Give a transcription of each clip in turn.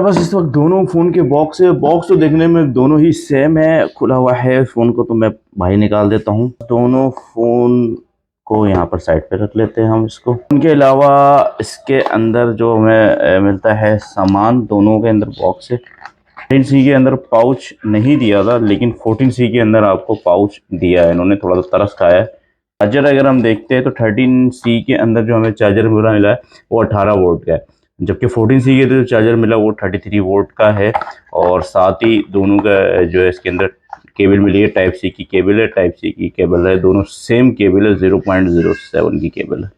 बस इस वक्त दोनों फ़ोन के बॉक्स तो देखने में दोनों ही सेम है। खुला हुआ है फ़ोन को तो मैं बाहर निकाल देता हूँ। दोनों फ़ोन को यहाँ पर साइड पे रख लेते हैं हम इसको। उनके अलावा इसके अंदर जो हमें मिलता है सामान, दोनों के अंदर बॉक्स है। 13C के अंदर पाउच नहीं दिया था, लेकिन 14C के अंदर आपको पाउच दिया है। इन्होंने थोड़ा सा तरस खाया है। चार्जर अगर हम देखते हैं तो 13C के अंदर जो हमें चार्जर मिला है वो 18 वोल्ट का है, जबकि 14C के जो चार्जर मिला वो 33 वोल्ट का है। और साथ ही दोनों का जो है इसके अंदर केबल मिली है, टाइप सी की केबल है, टाइप सी की केबल है, दोनों सेम केबल है, 0.07 की केबल है।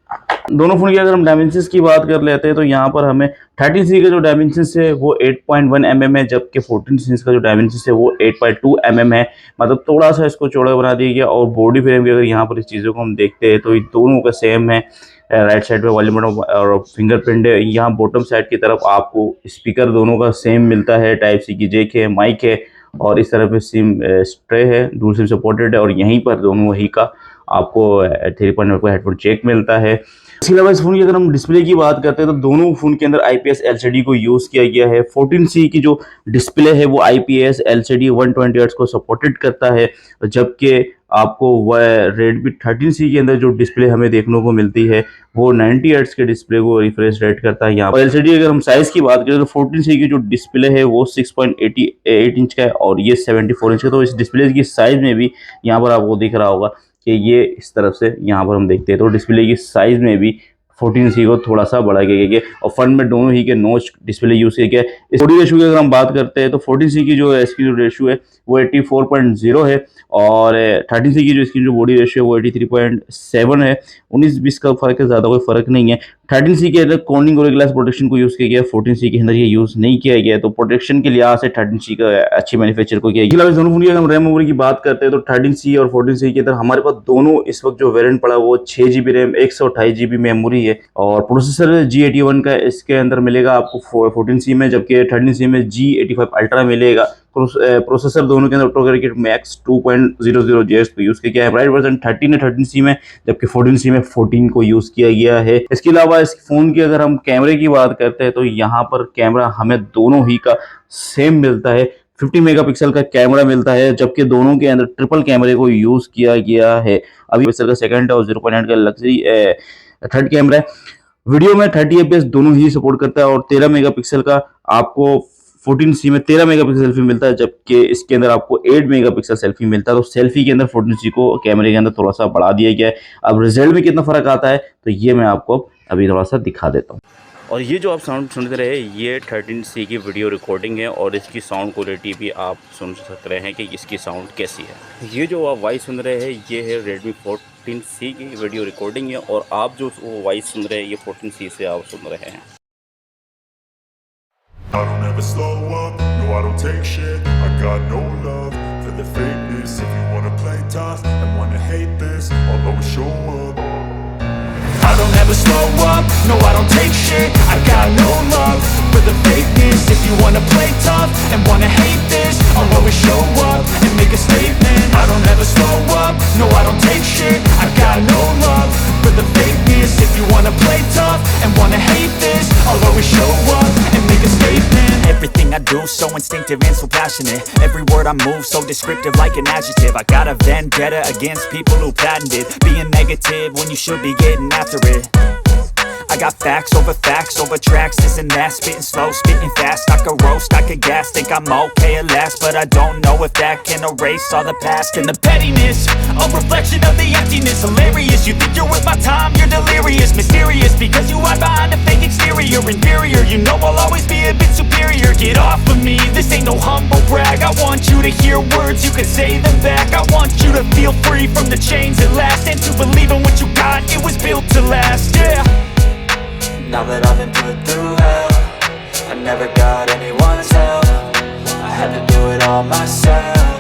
दोनों फोन की अगर हम डायमेंशंस की बात कर लेते हैं तो यहाँ पर हमें 13C का जो डायमेंशंस है वो 8.1 mm है, जबकि 14C का जो डायमेंशंस है वो 8.2 mm है। मतलब थोड़ा सा इसको चौड़ा बना दिया गया। और बॉडी फ्रेम की अगर यहाँ पर इस चीज़ों को हम देखते हैं तो ये दोनों का सेम है। राइट साइड पे वॉल्यूम बटन और फिंगरप्रिंट है। यहाँ बॉटम साइड की तरफ आपको स्पीकर दोनों का सेम मिलता है, टाइप सी की जैक है, माइक है, और इस तरफ सिम स्ट्रे है, डुअल सिम सपोर्टेड है। और यहीं पर दोनों वही का आपको 3.5 का हेडफोन जैक मिलता है। इसके अलावा इस फोन की अगर हम डिस्प्ले की बात करते हैं तो दोनों फोन के अंदर IPS LCD को यूज किया गया है। 14C की जो डिस्प्ले है वो IPS LCD 120 हर्ट्ज को सपोर्टेड करता है, जबकि आपको वह Redmi 13C के अंदर जो डिस्प्ले हमें देखने को मिलती है वो 90 हर्ट्ज के डिस्प्ले को रिफ्रेश रेट करता है। यहाँ पर LCD अगर हम साइज की बात करें तो 14C की जो डिस्प्ले है वो 6.88 इंच का है और ये 74 इंच का। तो इस डिस्प्ले की साइज में भी यहाँ पर आपको दिख रहा होगा कि ये इस तरफ से यहाँ पर हम देखते हैं तो डिस्प्ले की साइज में भी 14C को थोड़ा सा बढ़ा गया है। और फ्रंट में दोनों ही के नॉच डिस्प्ले यूज किया गया है। इस बॉडी रेशियो की अगर हम बात करते हैं तो 14C की जो स्क्रीन रेशियो है वो 84.0 है और 13C की जो स्क्रीन जो बॉडी रेशियो है वो 83.7 है। 19-20 का फर्क है, ज़्यादा कोई फर्क नहीं है। 13C के अंदर कॉर्निंग और ग्लास प्रोटेक्शन को यूज़ किया गया है, 14C के अंदर ये यूज़ नहीं किया गया है। तो प्रोटेक्शन के लिहाज से 13C का अच्छी मैन्युफैक्चर को किया गया है। दोनों फोन की अगर हम रैम मेमोरी की बात करते हैं तो 13C और 14C के अंदर हमारे पास दोनों इस वक्त जो वेरिएंट पड़ा वो 6GB रैम 128GB मेमोरी है। और प्रोसेसर G81 का इसके अंदर मिलेगा आपको 14C में, जबकि 13C में G85 अल्ट्रा मिलेगा। प्रोसेसर दोनों के अंदर ऑटोकैड मैक्स 2.00 को यूज किया गया है। राइट वर्जन 13 है 13C में, जबकि 14C में 14 को यूज किया गया है। इसके अलावा इस फोन की अगर हम कैमरे की बात करते हैं तो यहाँ पर कैमरा हमें दोनों ही का सेम मिलता है। 50 मेगापिक्सल का कैमरा मिलता है, जबकि दोनों के अंदर ट्रिपल कैमरे को यूज किया गया है। अभी पिक्सल का सेकंड है और 0.8 का लग्जरी थर्ड कैमरा है। वीडियो में 30 fps दोनों ही सपोर्ट करता है और 13 मेगापिक्सल का आपको 14C में 13 मेगापिक्सल सेल्फी मिलता है, जबकि इसके अंदर आपको 8 मेगापिक्सल सेल्फी मिलता है। तो सेल्फी के अंदर 14C को कैमरे के अंदर थोड़ा सा बढ़ा दिया गया है। अब रिजल्ट में कितना फर्क आता है तो ये मैं आपको अभी थोड़ा सा दिखा देता हूँ। और ये जो आप साउंड सुन रहे हैं ये 13C की वीडियो रिकॉर्डिंग है और इसकी साउंड क्वालिटी भी आप सुन सकते रहे हैं कि इसकी साउंड कैसी है। ये जो आप वॉइस सुन रहे हैं ये है Redmi 14C की वीडियो रिकॉर्डिंग है और आप जो वॉइस सुन रहे हैं ये 14C से आप सुन रहे हैं। I don't ever slow up, no I don't take shit. I got no love for the fakeness. If you wanna play tough and wanna hate this, I'll always show up. I don't ever slow up, no I don't take shit. I got no love for the fakeness. If you wanna play tough and wanna hate this, I'll always show up and make a statement. I don't ever slow up, no I don't take shit. I got no love for the fakeness. If you wanna play tough and wanna hate this, I'll always show up and make a statement. Everything I do so instinctive and so passionate. Every word I move so descriptive like an adjective. I got a vendetta against people who patented being negative when you should be getting after it. I got facts over tracks, this and that. Spitting slow, spitting fast. I could roast, I could gas. Think I'm okay at last, but I don't know if that can erase all the past. And the pettiness, a reflection of the emptiness. Hilarious, you think you're worth my time, you're delirious. Mysterious, because you hide behind a fake exterior. Inferior, you know I'll always be a bit superior. Get off of me, this ain't no humble brag. I want you to hear words, you can say them back. I want you to feel free from the chains at last, and to believe in what you got, it was built to last, yeah. Now that I've been put through hell, I never got anyone's help. I had to do it all myself.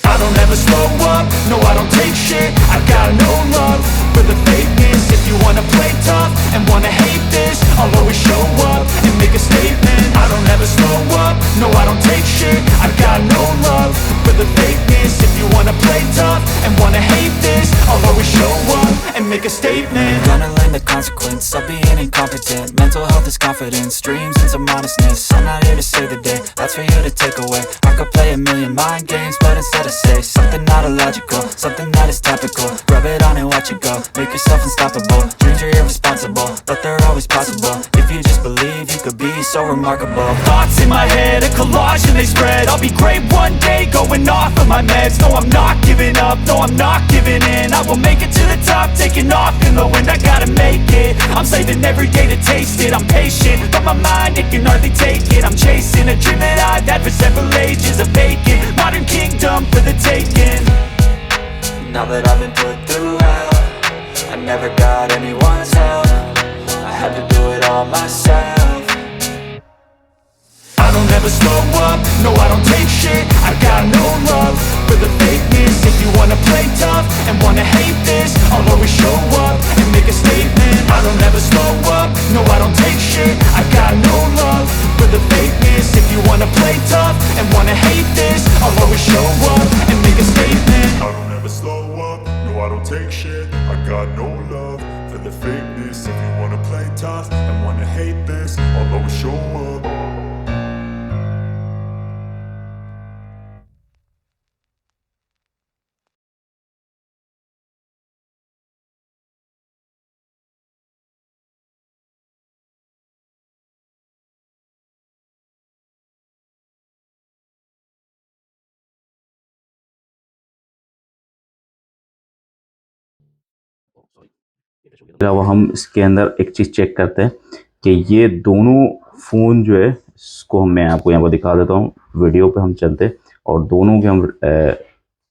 I don't ever slow up, no I don't take shit. I got no love for the fakeness. If you wanna play tough and wanna hate this, I'll always show up and make a statement. I don't ever slow up, no I don't take shit. I got no love for the fakeness. If you wanna play tough and wanna hate this, I'll always show up and make a statement. Gonna learn the consequence of being incompetent. Mental health is confidence. confidence, dreams and some honestness. I'm not here to save the day, that's for you to take away. I could play a million mind games, but instead I say something not illogical, something that is topical. Rub it on and watch it go, make yourself unstoppable. Dreams are irresponsible, but they're always possible. If you just believe, you could be so remarkable. Thoughts in my head, a collage and they spread. I'll be great one day, going off of my meds. No, I'm not giving up, no, I'm not giving in. I will make it to the top, taking off in the wind. I gotta make it, I'm saving every day to taste it. I'm patient, but my mind, it can hardly take it. I'm chasing a dream that I've had for several ages. A vacant, modern kingdom for the taking. Now that I've been put through hell, I never got anyone's help. I had to do it all myself. I don't ever slow up, no I don't take shit. I got no love for the fakeness. If you wanna play tough and wanna hate this, I'll always show up and make a statement. I don't ever slow up, no I don't take shit. I got no love for the fakeness. If you wanna play tough and wanna hate this, I'll always show up and make a statement. I don't ever slow up, no I don't take shit. I got no love for the fakeness. If you wanna play tough and wanna hate this, I'll always show up. अलावा हम इसके अंदर एक चीज़ check करते हैं कि ये दोनों फ़ोन जो है, इसको मैं आपको यहाँ पर दिखा देता हूँ। वीडियो पे हम चलते हैं और दोनों के हम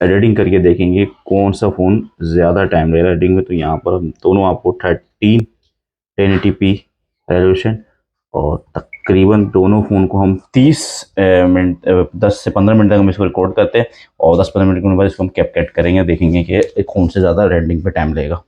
एडिटिंग करके देखेंगे कौन सा फ़ोन ज़्यादा टाइम ले रहा है एडिटिंग में। तो यहाँ पर हम दोनों आपको 1080p रेजोल्यूशन और तकरीबन दोनों फ़ोन को हम 10 से 15 मिनट तक हम इसको रिकॉर्ड करते हैं और 10-15 मिनट के बाद इसको हम कैपकट करेंगे, देखेंगे कि कौन से ज़्यादा रेंडरिंग पे टाइम लगेगा।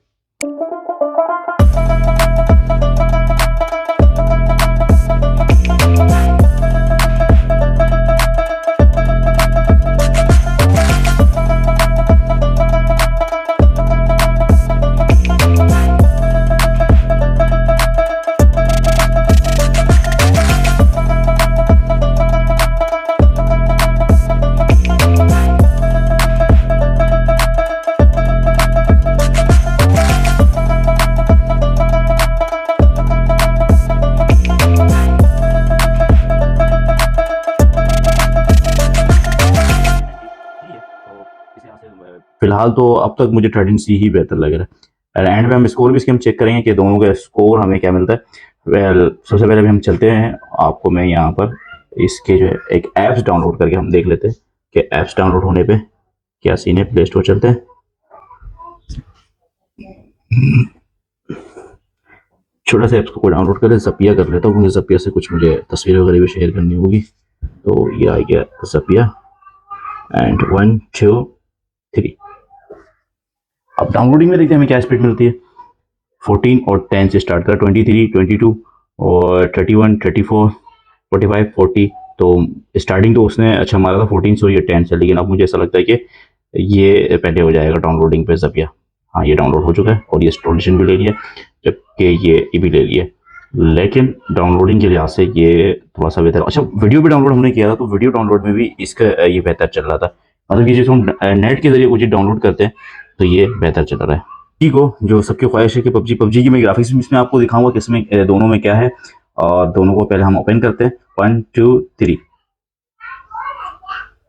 फिलहाल तो अब तक मुझे 13C ही बेहतर लग रहा है। एंड में हम स्कोर भी इसके हम चेक करेंगे कि दोनों का स्कोर हमें क्या मिलता है। सबसे पहले भी हम चलते हैं, आपको मैं यहाँ पर इसके जो है एक ऐप्स डाउनलोड करके हम देख लेते हैं कि ऐप्स डाउनलोड होने पे क्या सीन है। प्ले स्टोर चलते हैं, छोटा सा ऐप्स को डाउनलोड कर लेते, ज़पिया कर लेता हूँ क्योंकि ज़पिया से कुछ मुझे तस्वीरें वगैरह भी शेयर करनी होगी। तो ये आ गया ज़पिया एंड 1 2 3। अब डाउनलोडिंग में देखते हैं हमें क्या स्पीड मिलती है। 14 और 10 से स्टार्ट कर, 23, 22 और 31, 34, 45, 40। तो स्टार्टिंग तो उसने अच्छा मारा था 14 से और ये 10 से, लेकिन अब मुझे ऐसा लगता है कि ये पहले हो जाएगा डाउनलोडिंग पे ज़पिया। हाँ, ये डाउनलोड हो चुका है और ये इंस्टॉलेशन भी ले लिया, जबकि ये भी ले लिया, लेकिन डाउनलोडिंग के लिहाज से ये थोड़ा सा बेहतर। अच्छा, वीडियो भी डाउनलोड हमने किया था तो वीडियो डाउनलोड में भी इसका ये बेहतर चल रहा था। मतलब कि जैसे हम नेट के जरिए कुछ डाउनलोड करते हैं तो ये बेहतर चल रहा है। ठीक हो, जो सबकी ख्वाहिश है कि पबजी की मैं ग्राफिक्स इसमें आपको दिखाऊंगा किसमें दोनों में क्या है। और दोनों को पहले हम ओपन करते हैं, 1 2 3।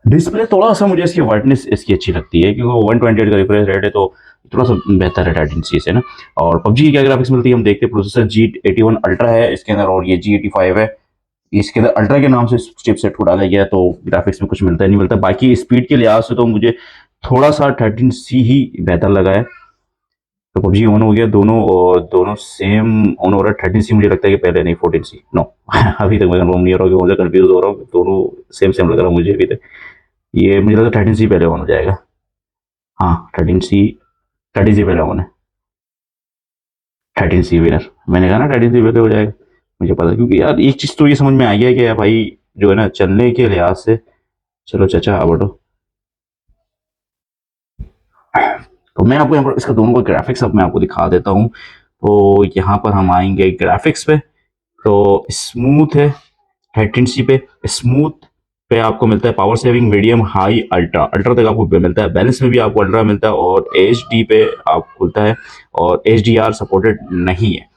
डिस्प्ले थोड़ा सा मुझे इसकी वाइटनेस इसकी अच्छी लगती है क्योंकि 128 का रिफ्रेश रेट है तो थोड़ा सा बेहतर है 13C से ना। और पबजी की क्या ग्राफिक्स मिलती है हम देखते हैं। प्रोसेसर G81 अल्ट्रा है इसके अंदर और ये G85 है। इसके अंदर अल्ट्रा के नाम से चिपसेट को डाला गया तो ग्राफिक्स में कुछ मिलता ही नहीं मिलता। बाकी स्पीड के लिहाज से तो मुझे थोड़ा सा 13C ही बेहतर लगा है। तो पबजी ऑन हो गया दोनों, और दोनों सेम ऑन हो रहा है। 13C मुझे लगता है कि पहले नहीं 14C नो अभी तक मैं कंफर्म नहीं हो रहा हूँ, कंफ्यूज हो रहा हूँ। दोनों सेम लग रहा है मुझे अभी तक। ये मुझे लगता है 13C पहले ऑन हो जाएगा। हाँ, 13C पहले ऑन है। 13C विनर, मैंने कहा ना 13C पहले हो जाएगा, मुझे पता। क्योंकि यार एक चीज़ तो ये समझ में आ गया कि भाई जो है ना चलने के लिहाज से, चलो चाचा आवड़ो। तो मैं आपको यहाँ पर इसका दोनों का ग्राफिक्स अब मैं आपको दिखा देता हूँ। तो यहाँ पर हम आएंगे ग्राफिक्स पे तो स्मूथ है 13C पे। स्मूथ पे आपको मिलता है power saving medium high ultra, ultra तक आपको मिलता है। बैलेंस में भी आपको अल्ट्रा मिलता है और HD पे आप खुलता है और HDR सपोर्टेड नहीं है।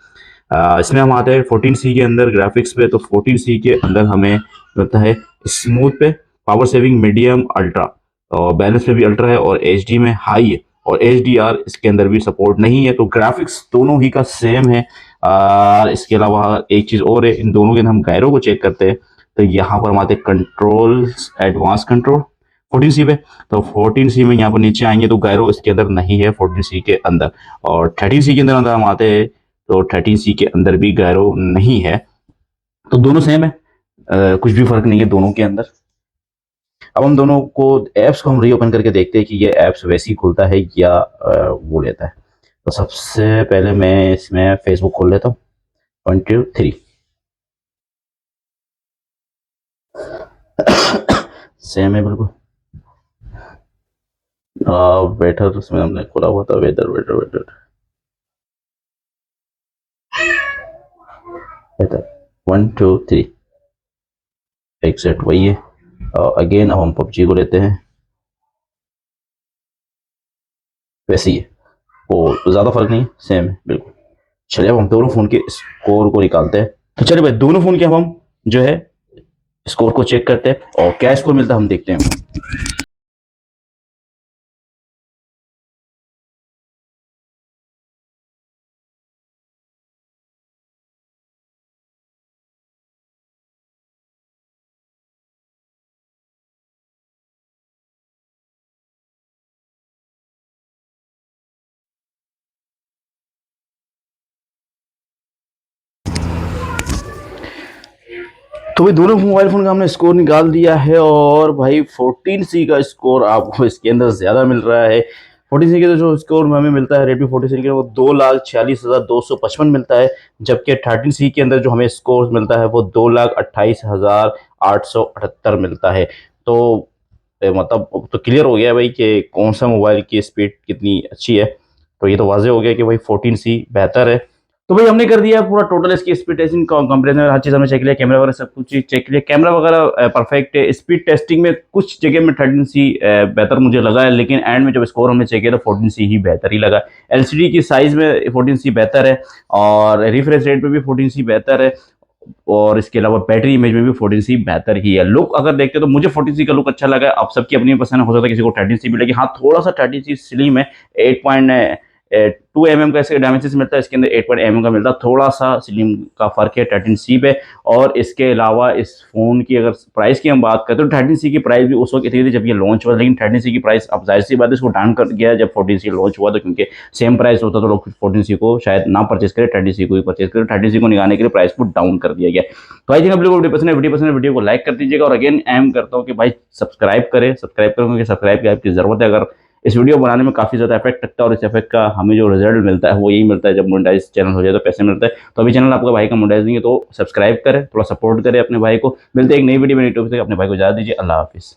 इसमें हम आते हैं 14C के अंदर ग्राफिक्स पे। तो 14C के अंदर हमें मिलता है स्मूथ पे पावर सेविंग मीडियम अल्ट्रा, और बैलेंस में भी अल्ट्रा है और HD में हाई है, और HDR इसके अंदर भी सपोर्ट नहीं है। तो ग्राफिक्स दोनों ही का सेम है। इसके अलावा एक चीज़ और है, इन दोनों के अंदर हम गायरों को चेक करते हैं तो यहाँ पर हम आते हैं कंट्रोल्स, एडवांस कंट्रोल 14C पे। तो 14C में यहाँ पर नीचे आएंगे तो गायरो इसके अंदर नहीं है 14C के अंदर। और 13C के अंदर हम आते हैं तो 13C के अंदर भी गायरो नहीं है। तो दोनों सेम है, कुछ भी फर्क नहीं है दोनों के अंदर। अब हम दोनों को ऐप्स को हम रीओपन करके देखते हैं कि ये ऐप्स वैसे ही खुलता है या वो लेता है। तो सबसे पहले मैं इसमें फेसबुक खोल लेता हूँ। 1 2 3 सेम है बिल्कुल। वेटर उसमें हमने खोला हुआ था, weather weather weather weather 1 2 3 exact वही है। अगेन अब हम पबजी को लेते हैं, वैसे ही है, वो ज़्यादा फर्क नहीं, सेम है बिल्कुल। चलिए अब हम दोनों फ़ोन के स्कोर को निकालते हैं। तो चलिए भाई दोनों फ़ोन के हम जो है स्कोर को चेक करते हैं और क्या स्कोर मिलता है हम देखते हैं। तो भाई दोनों मोबाइल फ़ोन का हमने स्कोर निकाल दिया है और भाई 14C का स्कोर आपको इसके अंदर ज़्यादा मिल रहा है। 14C के जो स्कोर हमें मिलता है रेडमी 14C के वो 2,46,255 मिलता है, जबकि 13C के अंदर जो हमें स्कोर मिलता है वो 2,28,878 मिलता है। तो मतलब तो क्लियर हो गया भाई कि कौन सा मोबाइल की स्पीड कितनी अच्छी है। तो ये तो वाज़ेह हो गया कि भाई 14C बेहतर है। तो भाई हमने कर दिया पूरा टोटल इसकी स्पीड टेस्टिंग कंपैरिजन, हर चीज़ हमने चेक लिया, कैमरा वगैरह सब कुछ चेक लिया, कैमरा वगैरह परफेक्ट है। स्पीड टेस्टिंग में कुछ जगह में 13C बेहतर मुझे लगा है, लेकिन एंड में जब स्कोर हमने चेक किया तो 14C ही बेहतर ही लगा। LCD की साइज़ में 14C बेहतर है और रिफ्रेश रेट में भी 14C बेहतर है, और इसके अलावा बैटरी इमेज में भी 14C बेहतर ही है। लुक अगर देखते तो मुझे 14C का लुक अच्छा लगा। आप सबकी अपनी पसंद हो सकता है, किसी को 13C भी लगी। हाँ थोड़ा सा 13C स्लिम है, 8.2 mm का इसके डायमेंशन मिलता है, इसके अंदर 8 mm का मिलता है, थोड़ा सा स्लिम का फर्क है 13C पे। और इसके अलावा इस फोन की अगर प्राइस की हम बात करें तो 13C की प्राइस भी उस वक्त इतनी थी जब ये लॉन्च हुआ, लेकिन 13C की प्राइस अब जाहिर सी बात है इसको डाउन कर गया जब 14C लॉन्च हुआ, तो क्योंकि सेम प्राइस होता तो लोग 14C को शायद ना परचेज करें, 13C को ही परचेज करें। 13C को निकालने के लिए प्राइस को डाउन कर दिया गया। तो आई थिंक आप लोगों को वीडियो पसंद है, वीडियो को लाइक कर दीजिएगा। और अगेन एम करता हूँ कि भाई सब्सक्राइब करें क्योंकि सब्सक्राइब की आपकी ज़रूरत है। अगर इस वीडियो बनाने में काफ़ी ज़्यादा इफेक्ट लगता है और इस इफेक्ट का हमें जो रिजल्ट मिलता है वो यही मिलता है, जब मोनेटाइज चैनल हो जाए तो पैसे मिलते हैं। तो अभी चैनल आपका भाई का मोनेटाइज नहीं है तो सब्सक्राइब करें, थोड़ा सपोर्ट करें अपने भाई को। मिलते हैं एक नई वीडियो में, यूट्यूब से अपने भाई को इजाज़त दीजिए। अल्लाह हाफिज़।